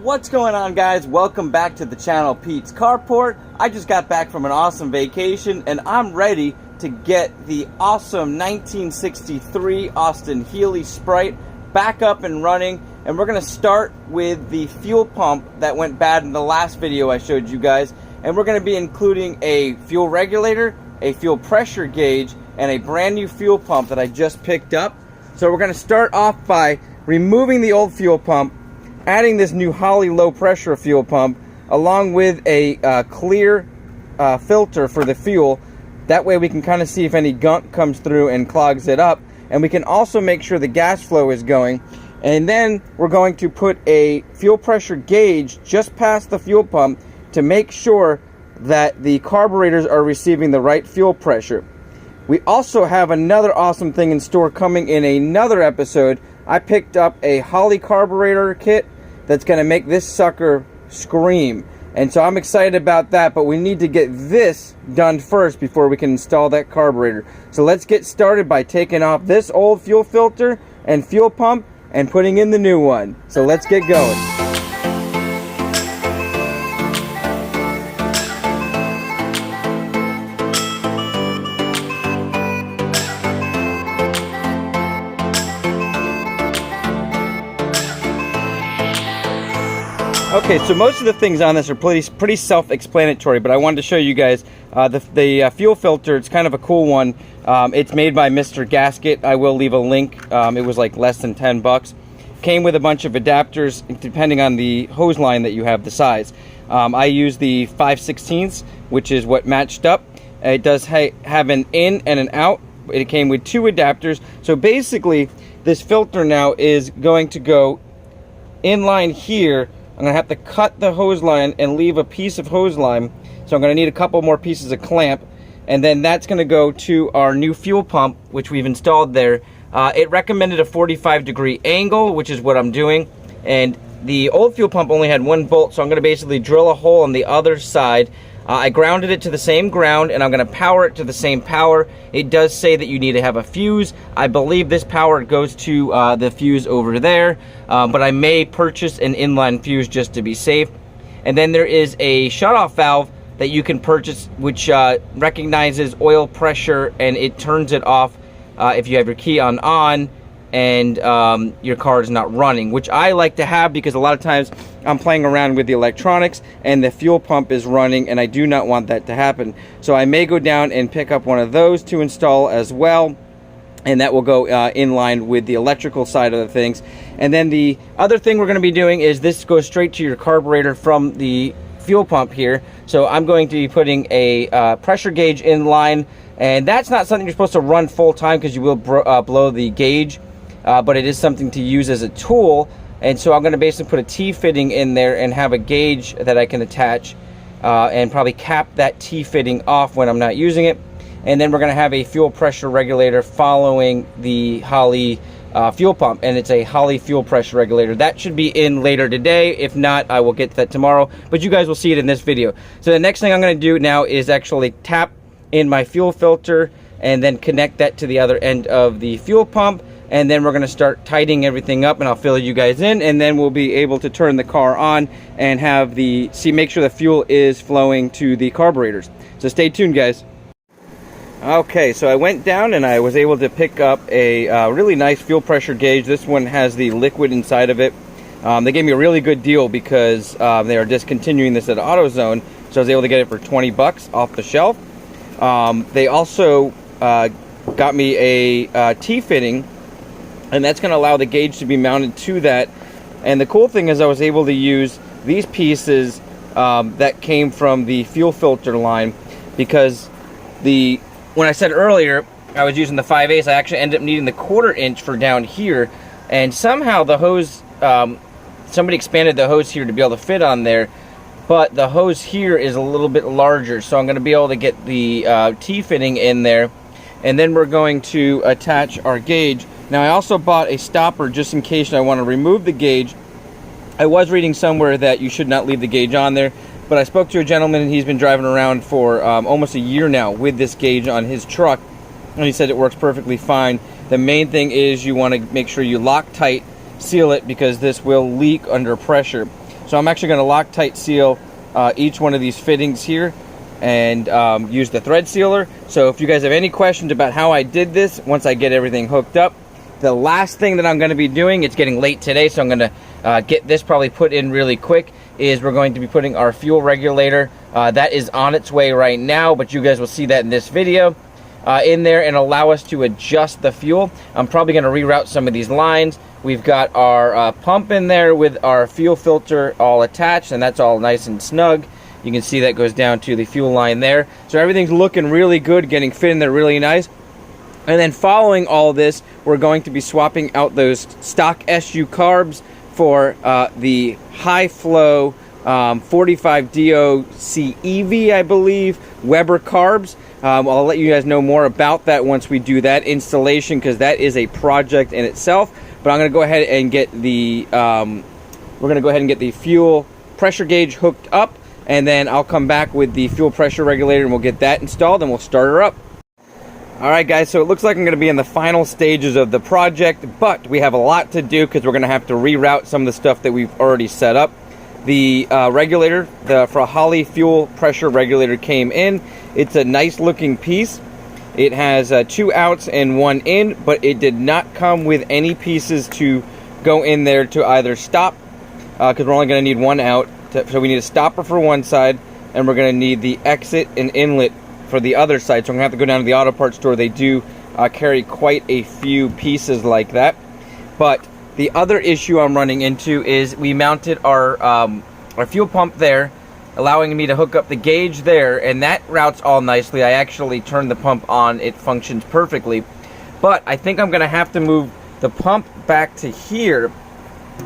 What's going on, guys? Welcome back to the channel, Pete's Carport. I just got back from an awesome vacation and I'm ready to get the awesome 1963 Austin Healey Sprite back up and running. And we're going to start with the fuel pump that went bad in the last video I showed you guys. And we're going to be including a fuel regulator, a fuel pressure gauge, and a brand new fuel pump that I just picked up. So we're going to start off by removing the old fuel pump, adding this new Holley low pressure fuel pump along with a clear filter for the fuel. That way we can kind of see if any gunk comes through and clogs it up, and we can also make sure the gas flow is going. And then we're going to put a fuel pressure gauge just past the fuel pump to make sure that the carburetors are receiving the right fuel pressure. We also have another awesome thing in store coming in another episode. I picked up a Holley carburetor kit that's going to make this sucker scream. And so I'm excited about that, but we need to get this done first before we can install that carburetor. So let's get started by taking off this old fuel filter and fuel pump and putting in the new one. So let's get going. Okay, so most of the things on this are pretty self-explanatory, but I wanted to show you guys the fuel filter. It's kind of a cool one. It's made by Mr. Gasket. I will leave a link. It was like less than 10 bucks. Came with a bunch of adapters depending on the hose line that you have, the size. I use the 5/16, which is what matched up. It does have an in and an out. It came with 2 adapters. So basically, this filter now is going to go in line here. I'm going to have to cut the hose line and leave a piece of hose line. So I'm going to need a couple more pieces of clamp. And then that's going to go to our new fuel pump, which we've installed there. It recommended a 45-degree angle, which is what I'm doing. And the old fuel pump only had 1 bolt, so I'm going to basically drill a hole on the other side. I grounded it to the same ground, and I'm going to power it to the same power. It does say that you need to have a fuse. I believe this power goes to the fuse over there, but I may purchase an inline fuse just to be safe. And then there is a shutoff valve that you can purchase, which recognizes oil pressure, and it turns it off if you have your key on and your car is not running, which I like to have because a lot of times I'm playing around with the electronics and the fuel pump is running, and I do not want that to happen. So I may go down and pick up one of those to install as well, and that will go in line with the electrical side of the things. And then the other thing we're going to be doing is this goes straight to your carburetor from the fuel pump here. So I'm going to be putting a pressure gauge in line, and that's not something you're supposed to run full time because you will blow the gauge. But it is something to use as a tool, and so I'm going to basically put a T-fitting in there and have a gauge that I can attach and probably cap that T-fitting off when I'm not using it. And then we're going to have a fuel pressure regulator following the Holley fuel pump, and it's a Holley fuel pressure regulator. That should be in later today. If not, I will get to that tomorrow, but you guys will see it in this video. So the next thing I'm going to do now is actually tap in my fuel filter and then connect that to the other end of the fuel pump. And then we're going to start tightening everything up, and I'll fill you guys in, and then we'll be able to turn the car on and have make sure the fuel is flowing to the carburetors. So stay tuned, guys. Okay, so I went down and I was able to pick up a really nice fuel pressure gauge. This one has the liquid inside of it. They gave me a really good deal because they are discontinuing this at AutoZone, so I was able to get it for 20 bucks off the shelf. They also got me a T-fitting, and that's going to allow the gauge to be mounted to that. And the cool thing is I was able to use these pieces that came from the fuel filter line, because when I said earlier I was using the 5/8, I actually ended up needing the 1/4 inch for down here, and somehow the hose, somebody expanded the hose here to be able to fit on there, but the hose here is a little bit larger, so I'm going to be able to get the T-fitting in there, and then we're going to attach our gauge. Now, I also bought a stopper just in case I want to remove the gauge. I was reading somewhere that you should not leave the gauge on there, but I spoke to a gentleman, and he's been driving around for almost a year now with this gauge on his truck, and he said it works perfectly fine. The main thing is you want to make sure you Loctite seal it, because this will leak under pressure. So I'm actually going to Loctite seal each one of these fittings here and use the thread sealer. So if you guys have any questions about how I did this, once I get everything hooked up, the last thing that I'm going to be doing, it's getting late today, so I'm going to get this probably put in really quick, is we're going to be putting our fuel regulator. That is on its way right now, but you guys will see that in this video. In there and allow us to adjust the fuel. I'm probably going to reroute some of these lines. We've got our pump in there with our fuel filter all attached, and that's all nice and snug. You can see that goes down to the fuel line there. So everything's looking really good, getting fit in there really nice. And then following all this, we're going to be swapping out those stock SU carbs for the high flow 45 DOCEV, I believe, Weber carbs. I'll let you guys know more about that once we do that installation, because that is a project in itself. But I'm going to go ahead and get the fuel pressure gauge hooked up, and then I'll come back with the fuel pressure regulator and we'll get that installed and we'll start her up. Alright guys, so it looks like I'm going to be in the final stages of the project, but we have a lot to do because we're going to have to reroute some of the stuff that we've already set up. The regulator, for a Holley fuel pressure regulator came in. It's a nice looking piece. It has 2 outs and 1 in, but it did not come with any pieces to go in there to either stop, because we're only going to need 1 out. So we need a stopper for one side, and we're going to need the exit and inlet for the other side. So I'm going to have to go down to the auto parts store. They do carry quite a few pieces like that. But the other issue I'm running into is we mounted our fuel pump there, allowing me to hook up the gauge there, and that routes all nicely. I actually turned the pump on. It functions perfectly. But I think I'm going to have to move the pump back to here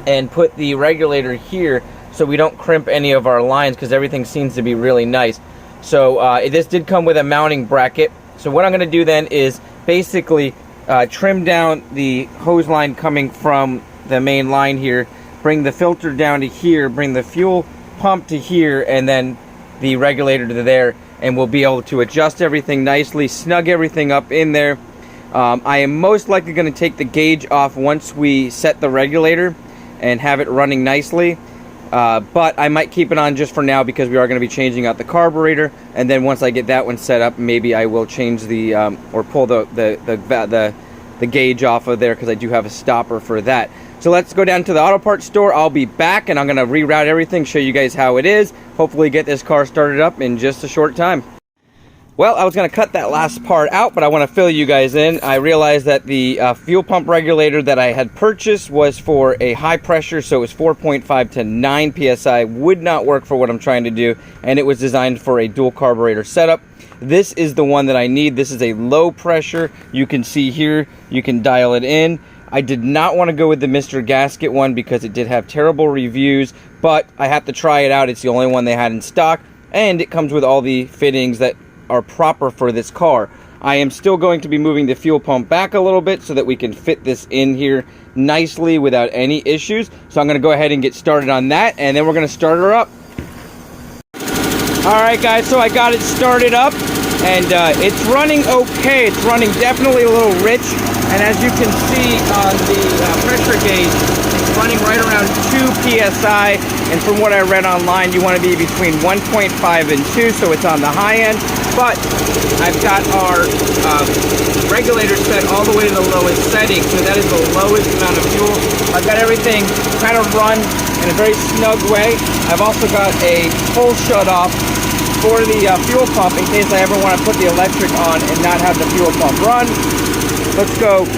and put the regulator here so we don't crimp any of our lines, because everything seems to be really nice. So this did come with a mounting bracket. So what I'm going to do then is basically trim down the hose line coming from the main line here, bring the filter down to here, bring the fuel pump to here, and then the regulator to there, and we'll be able to adjust everything nicely, snug everything up in there. I am most likely going to take the gauge off once we set the regulator and have it running nicely. But I might keep it on just for now because we are going to be changing out the carburetor, and then once I get that one set up, maybe I will change the or pull the gauge off of there, because I do have a stopper for that. So let's go down to the auto parts store. I'll be back and I'm going to reroute everything, show you guys how it is, hopefully get this car started up in just a short time. Well, I was going to cut that last part out, but I want to fill you guys in. I realized that the fuel pump regulator that I had purchased was for a high pressure, so it was 4.5 to 9 PSI, would not work for what I'm trying to do, and it was designed for a dual carburetor setup. This is the one that I need. This is a low pressure. You can see here, you can dial it in. I did not want to go with the Mr. Gasket one because it did have terrible reviews, but I have to try it out. It's the only one they had in stock, and it comes with all the fittings that are proper for this car. I am still going to be moving the fuel pump back a little bit so that we can fit this in here nicely without any issues. So I'm going to go ahead and get started on that, and then we're going to start her up. Alright guys, so I got it started up, and it's running okay. It's running definitely a little rich, and as you can see on the pressure gauge, it's running right around 2 PSI, and from what I read online, you want to be between 1.5 and 2, so it's on the high end. But I've got our regulator set all the way to the lowest setting, so that is the lowest amount of fuel. I've got everything kind of run in a very snug way. I've also got a full shut off for the fuel pump in case I ever want to put the electric on and not have the fuel pump run. Let's go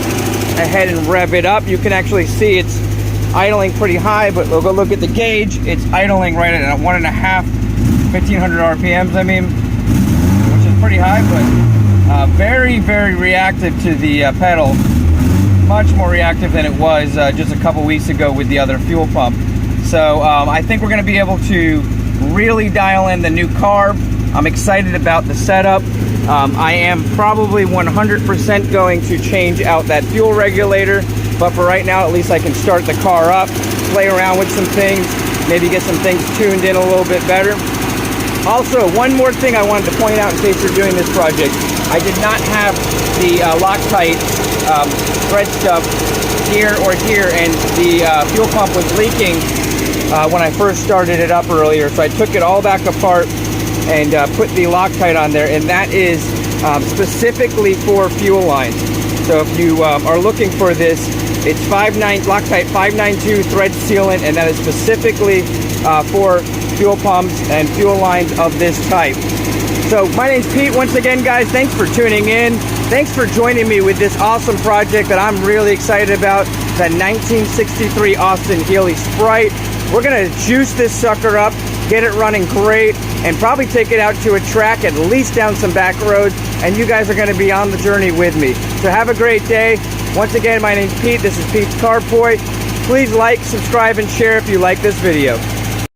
ahead and rev it up. You can actually see it's idling pretty high, but we'll go look at the gauge. It's idling right at 1.5, 1500 RPMs, I mean, which is pretty high, but very, very reactive to the pedal. Much more reactive than it was just a couple weeks ago with the other fuel pump. So I think we're going to be able to really dial in the new carb. I'm excited about the setup. I am probably 100% going to change out that fuel regulator, but for right now, at least I can start the car up, play around with some things, maybe get some things tuned in a little bit better. Also, one more thing I wanted to point out in case you're doing this project. I did not have the Loctite thread stuff here or here, and the fuel pump was leaking when I first started it up earlier. So I took it all back apart and put the Loctite on there, and that is specifically for fuel lines. So if you are looking for this, it's Loctite 592 thread sealant, and that is specifically for fuel pumps and fuel lines of this type. So my name's Pete. Once again, guys, thanks for tuning in. Thanks for joining me with this awesome project that I'm really excited about, the 1963 Austin Healey Sprite. We're gonna juice this sucker up, get it running great, and probably take it out to a track, at least down some back roads, and you guys are gonna be on the journey with me. So have a great day. Once again, my name's Pete. This is Pete's Car Point. Please like, subscribe, and share if you like this video.